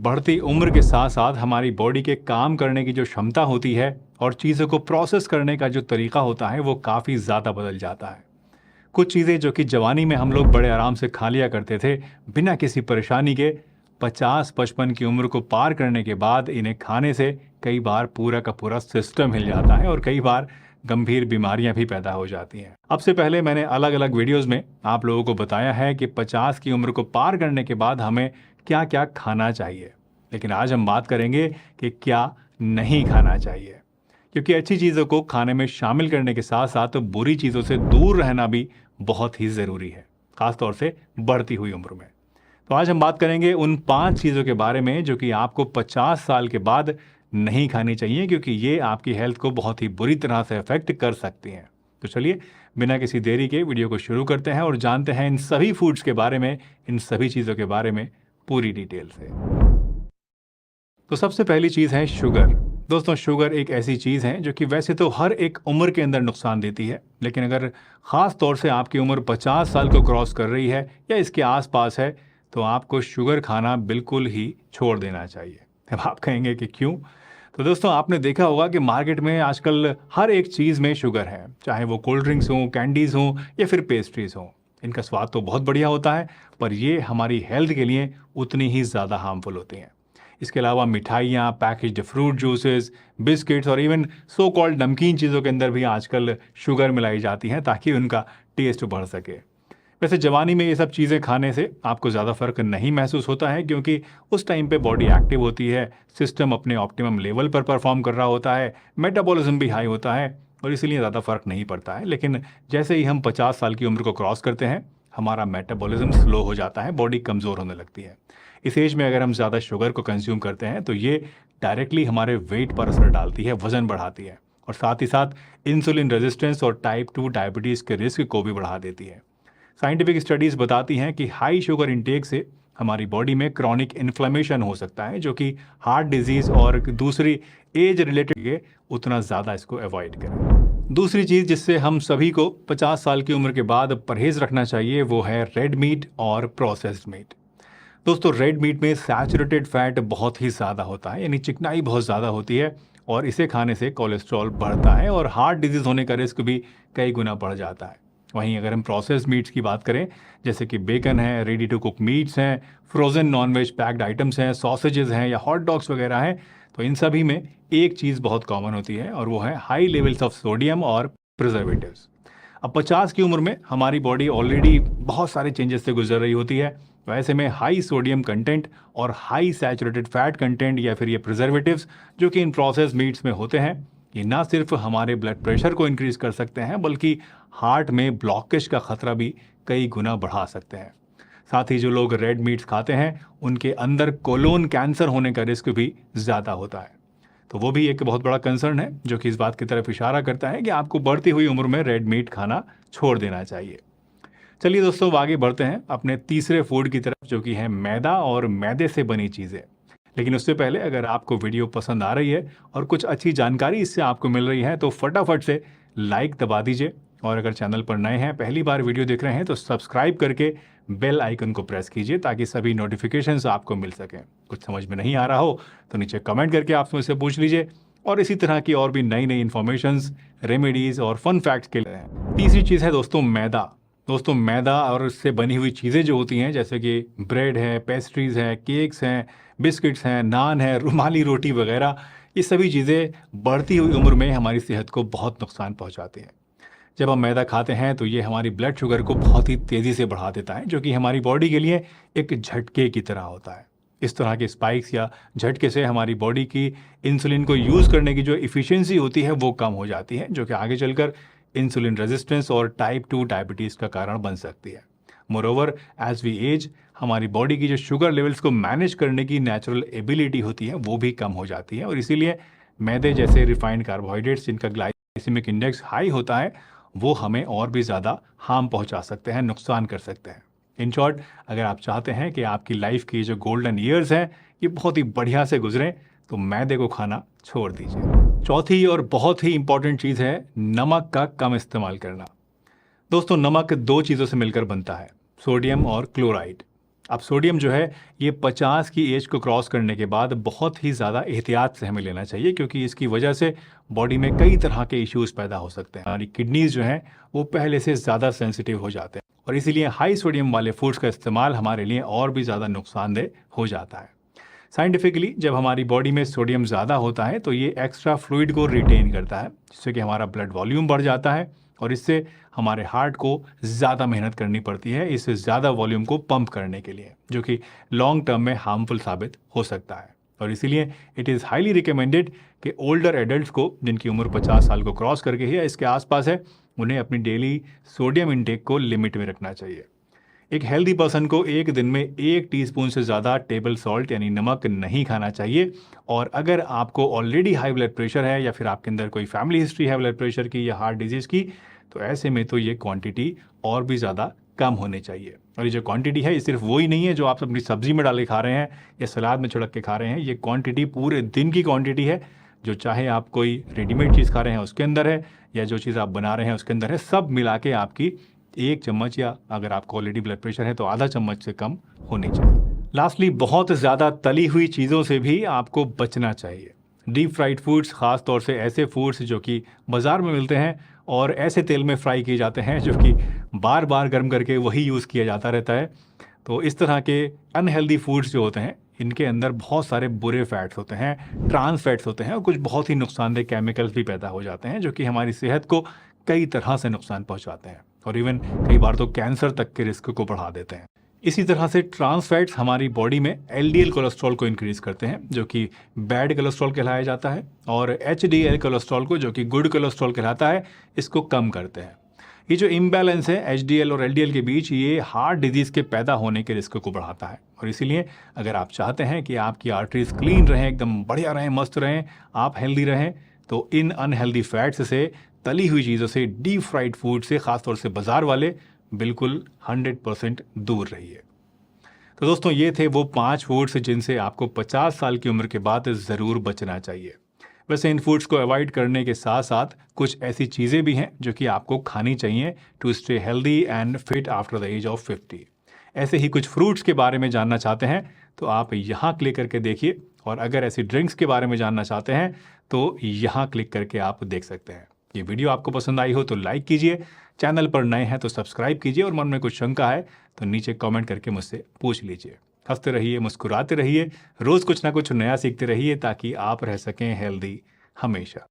बढ़ती उम्र के साथ साथ हमारी बॉडी के काम करने की जो क्षमता होती है और चीज़ों को प्रोसेस करने का जो तरीका होता है वो काफ़ी ज़्यादा बदल जाता है। कुछ चीज़ें जो कि जवानी में हम लोग बड़े आराम से खा लिया करते थे बिना किसी परेशानी के, 50-55 की उम्र को पार करने के बाद इन्हें खाने से कई बार पूरा का पूरा सिस्टम हिल जाता है और कई बार गंभीर बीमारियां भी पैदा हो जाती हैं। अब से पहले मैंने अलग अलग वीडियोस में आप लोगों को बताया है कि 50 की उम्र को पार करने के बाद हमें क्या क्या खाना चाहिए, लेकिन आज हम बात करेंगे कि क्या नहीं खाना चाहिए, क्योंकि अच्छी चीज़ों को खाने में शामिल करने के साथ साथ बुरी चीज़ों से दूर रहना भी बहुत ही ज़रूरी है, खासतौर से बढ़ती हुई उम्र में। तो आज हम बात करेंगे उन 5 चीज़ों के बारे में जो कि आपको 50 साल के बाद नहीं खानी चाहिए, क्योंकि ये आपकी हेल्थ को बहुत ही बुरी तरह से अफेक्ट कर सकती हैं। तो चलिए बिना किसी देरी के वीडियो को शुरू करते हैं और जानते हैं इन सभी फूड्स के बारे में, इन सभी चीज़ों के बारे में पूरी डिटेल से। तो सबसे पहली चीज़ है शुगर। दोस्तों, शुगर एक ऐसी चीज़ है जो कि वैसे तो हर एक उम्र के अंदर नुकसान देती है, लेकिन अगर ख़ास तौर से आपकी उम्र 50 साल को क्रॉस कर रही है या इसके आसपास है तो आपको शुगर खाना बिल्कुल ही छोड़ देना चाहिए। अब आप कहेंगे कि क्यों? तो दोस्तों, आपने देखा होगा कि मार्केट में आजकल हर एक चीज़ में शुगर है, चाहे वो कोल्ड ड्रिंक्स हों, कैंडीज़ हों या फिर पेस्ट्रीज़ हों। इनका स्वाद तो बहुत बढ़िया होता है, पर ये हमारी हेल्थ के लिए उतनी ही ज़्यादा हार्मफुल होती हैं। इसके अलावा मिठाइयाँ, पैकेज्ड फ्रूट जूसेस, बिस्किट्स और इवन सो कॉल्ड नमकीन चीज़ों के अंदर भी आजकल शुगर मिलाई जाती हैं ताकि उनका टेस्ट बढ़ सके। वैसे जवानी में ये सब चीज़ें खाने से आपको ज़्यादा फर्क नहीं महसूस होता है, क्योंकि उस टाइम पे बॉडी एक्टिव होती है, सिस्टम अपने ऑप्टिमम लेवल पर परफॉर्म कर रहा होता है, मेटाबॉलिज्म भी हाई होता है और इसीलिए ज़्यादा फर्क नहीं पड़ता है। लेकिन जैसे ही हम 50 साल की उम्र को क्रॉस करते हैं, हमारा मेटाबॉलिज्म स्लो हो जाता है, बॉडी कमज़ोर होने लगती है। इस एज में अगर हम ज़्यादा शुगर को कंज्यूम करते हैं तो ये डायरेक्टली हमारे वेट पर असर डालती है, वज़न बढ़ाती है और साथ ही साथ इंसुलिन रेजिस्टेंस और टाइप 2 डायबिटीज़ के रिस्क को भी बढ़ा देती है। साइंटिफिक स्टडीज़ बताती हैं कि हाई शुगर इंटेक से हमारी बॉडी में क्रॉनिक इन्फ्लेमेशन हो सकता है, जो कि हार्ट डिजीज़ और दूसरी एज रिलेटेड है, उतना ज़्यादा इसको अवॉइड करें। दूसरी चीज़ जिससे हम सभी को 50 साल की उम्र के बाद परहेज़ रखना चाहिए वो है रेड मीट और प्रोसेस्ड मीट। दोस्तों, रेड मीट में सैचुरेटेड फैट बहुत ही ज़्यादा होता है, यानी चिकनाई बहुत ज़्यादा होती है और इसे खाने से कोलेस्ट्रॉल बढ़ता है और हार्ट डिजीज़ होने का रिस्क भी कई गुना बढ़ जाता है। वहीं अगर हम प्रोसेस्ड मीट्स की बात करें, जैसे कि बेकन है, रेडी टू कुक मीट्स हैं, फ्रोज़न नॉन-वेज पैक्ड आइटम्स हैं, सॉसेजेस हैं या हॉट डॉग्स वगैरह हैं, तो इन सभी में एक चीज़ बहुत कॉमन होती है और वो है हाई लेवल्स ऑफ सोडियम और प्रिजर्वेटिव्स। अब 50 की उम्र में हमारी बॉडी ऑलरेडी बहुत सारे चेंजेस से गुजर रही होती है, तो ऐसे में हाई सोडियम कंटेंट और हाई सैचुरेटेड फैट कंटेंट या फिर ये प्रिजर्वेटिव्स जो कि इन प्रोसेस्ड मीट्स में होते हैं, ये ना सिर्फ हमारे ब्लड प्रेशर को इंक्रीज कर सकते हैं बल्कि हार्ट में ब्लॉकेज का खतरा भी कई गुना बढ़ा सकते हैं। साथ ही जो लोग रेड मीट्स खाते हैं उनके अंदर कोलोन कैंसर होने का रिस्क भी ज़्यादा होता है, तो वो भी एक बहुत बड़ा कंसर्न है जो कि इस बात की तरफ इशारा करता है कि आपको बढ़ती हुई उम्र में रेड मीट खाना छोड़ देना चाहिए। चलिए दोस्तों, आगे बढ़ते हैं अपने तीसरे फूड की तरफ, जो कि है मैदा और मैदे से बनी चीज़ें। लेकिन उससे पहले अगर आपको वीडियो पसंद आ रही है और कुछ अच्छी जानकारी इससे आपको मिल रही है तो फटाफट से लाइक दबा दीजिए और अगर चैनल पर नए हैं, पहली बार वीडियो देख रहे हैं तो सब्सक्राइब करके बेल आइकन को प्रेस कीजिए ताकि सभी नोटिफिकेशंस आपको मिल सकें। कुछ समझ में नहीं आ रहा हो तो नीचे कमेंट करके आप मुझसे पूछ लीजिए और इसी तरह की और भी नई नई इन्फॉर्मेशंस, रेमेडीज़ और फन फैक्ट्स के लिए। तीसरी चीज़ है दोस्तों मैदा। दोस्तों, मैदा और इससे बनी हुई चीज़ें जो होती हैं, जैसे कि ब्रेड है, पेस्ट्रीज़ हैं, केक्स हैं, बिस्किट्स हैं, नान है, रुमाली रोटी वगैरह, ये सभी चीज़ें बढ़ती हुई उम्र में हमारी सेहत को बहुत नुकसान पहुंचाती हैं। जब हम मैदा खाते हैं तो ये हमारी ब्लड शुगर को बहुत ही तेज़ी से बढ़ा देता है, जो कि हमारी बॉडी के लिए एक झटके की तरह होता है। इस तरह के स्पाइक्स या झटके से हमारी बॉडी की इंसुलिन को यूज़ करने की जो इफ़िशियंसी होती है वो कम हो जाती है, जो कि आगे चलकर इंसुलिन रेजिस्टेंस और टाइप 2 डायबिटीज़ का कारण बन सकती है। मोरओवर, एज वी एज, हमारी बॉडी की जो शुगर लेवल्स को मैनेज करने की नेचुरल एबिलिटी होती है वो भी कम हो जाती है और इसीलिए मैदे जैसे रिफाइंड कार्बोहाइड्रेट्स जिनका ग्लाइसेमिक इंडेक्स हाई होता है वो हमें और भी ज़्यादा हार्म पहुंचा सकते हैं, नुकसान कर सकते हैं। इन शॉर्ट, अगर आप चाहते हैं कि आपकी लाइफ की जो गोल्डन ईयर्स हैं ये बहुत ही बढ़िया से गुजरें तो मैदे को खाना छोड़ दीजिए। चौथी और बहुत ही इंपॉर्टेंट चीज़ है नमक का कम इस्तेमाल करना। दोस्तों, नमक 2 चीज़ों से मिलकर बनता है, सोडियम और क्लोराइड। अब सोडियम जो है ये 50 की एज को क्रॉस करने के बाद बहुत ही ज़्यादा एहतियात से हमें लेना चाहिए, क्योंकि इसकी वजह से बॉडी में कई तरह के इश्यूज पैदा हो सकते हैं। हमारी किडनीज जो हैं वो पहले से ज़्यादा सेंसिटिव हो जाते हैं और इसीलिए हाई सोडियम वाले फूड्स का इस्तेमाल हमारे लिए और भी ज़्यादा नुकसानदेह हो जाता है। साइंटिफिकली जब हमारी बॉडी में सोडियम ज़्यादा होता है तो ये एक्स्ट्रा फ्लूइड को रिटेन करता है, जिससे कि हमारा ब्लड वॉल्यूम बढ़ जाता है और इससे हमारे हार्ट को ज़्यादा मेहनत करनी पड़ती है इस ज़्यादा वॉल्यूम को पंप करने के लिए, जो कि लॉन्ग टर्म में हार्मफुल साबित हो सकता है। और इसीलिए इट इज़ हाईली रिकमेंडेड कि ओल्डर एडल्ट्स को, जिनकी उम्र 50 साल को क्रॉस करके ही या इसके आसपास है, उन्हें अपनी डेली सोडियम इंटेक को लिमिट में रखना चाहिए। एक हेल्दी पर्सन को एक दिन में 1 टीस्पून से ज़्यादा टेबल सॉल्ट यानी नमक नहीं खाना चाहिए। और अगर आपको ऑलरेडी हाई ब्लड प्रेशर है या फिर आपके अंदर कोई फैमिली हिस्ट्री है ब्लड प्रेशर की या हार्ट डिजीज़ की, तो ऐसे में तो ये क्वांटिटी और भी ज़्यादा कम होनी चाहिए। और ये जो क्वांटिटी है ये सिर्फ वही नहीं है जो आप अपनी सब्जी में डाल के खा रहे हैं या सलाद में छिड़क के खा रहे हैं। ये क्वांटिटी पूरे दिन की क्वांटिटी है, जो चाहे आप कोई रेडीमेड चीज़ खा रहे हैं उसके अंदर है या जो चीज़ आप बना रहे हैं उसके अंदर है, सब मिला के आपकी 1 चम्मच या अगर आपको ऑलरेडी ब्लड प्रेशर है तो आधा चम्मच से कम होनी चाहिए। लास्टली, बहुत ज़्यादा तली हुई चीज़ों से भी आपको बचना चाहिए। डीप फ्राइड फूड्स, ख़ास तौर से ऐसे फूड्स जो कि बाज़ार में मिलते हैं और ऐसे तेल में फ्राई किए जाते हैं जो कि बार बार गर्म करके वही यूज़ किया जाता रहता है। तो इस तरह के अनहेल्दी फूड्स जो होते हैं इनके अंदर बहुत सारे बुरे फैट्स होते हैं, ट्रांस फैट्स होते हैं और कुछ बहुत ही नुकसानदेह केमिकल्स भी पैदा हो जाते हैं जो कि हमारी सेहत को कई तरह से नुकसान पहुंचाते हैं और इवन कई बार तो कैंसर तक के रिस्क को बढ़ा देते हैं। इसी तरह से ट्रांस फैट्स हमारी बॉडी में एलडीएल कोलेस्ट्रॉल को इंक्रीज करते हैं, जो कि बैड कोलेस्ट्रॉल कहलाया जाता है, और एचडीएल कोलेस्ट्रॉल को, जो कि गुड कोलेस्ट्रॉल कहलाता है, इसको कम करते हैं। ये जो इम्बैलेंस है एचडीएल और एलडीएल के बीच, ये हार्ट डिजीज़ के पैदा होने के रिस्क को बढ़ाता है। और इसीलिए अगर आप चाहते हैं कि आपकी आर्टरीज क्लीन रहें, एकदम बढ़िया रहें, मस्त रहें, आप हेल्दी रहें, तो इन अनहेल्दी फैट्स से, तली हुई चीज़ों से, डीप फ्राइड फूड से, ख़ासतौर से बाज़ार वाले, बिल्कुल 100% दूर रहिए। तो दोस्तों, ये थे वो 5 फूड्स जिनसे आपको 50 साल की उम्र के बाद ज़रूर बचना चाहिए। वैसे इन फूड्स को अवॉइड करने के साथ साथ कुछ ऐसी चीज़ें भी हैं जो कि आपको खानी चाहिए to stay healthy and fit after the age of 50। ऐसे ही कुछ फ्रूट्स के बारे में जानना चाहते हैं तो आप यहाँ क्लिक करके देखिए, और अगर ऐसी ड्रिंक्स के बारे में जानना चाहते हैं तो यहाँ क्लिक करके आप देख सकते हैं। ये वीडियो आपको पसंद आई हो तो लाइक कीजिए, चैनल पर नए हैं तो सब्सक्राइब कीजिए, और मन में कुछ शंका है तो नीचे कमेंट करके मुझसे पूछ लीजिए। हंसते रहिए, मुस्कुराते रहिए, रोज़ कुछ ना कुछ नया सीखते रहिए ताकि आप रह सकें हेल्दी हमेशा।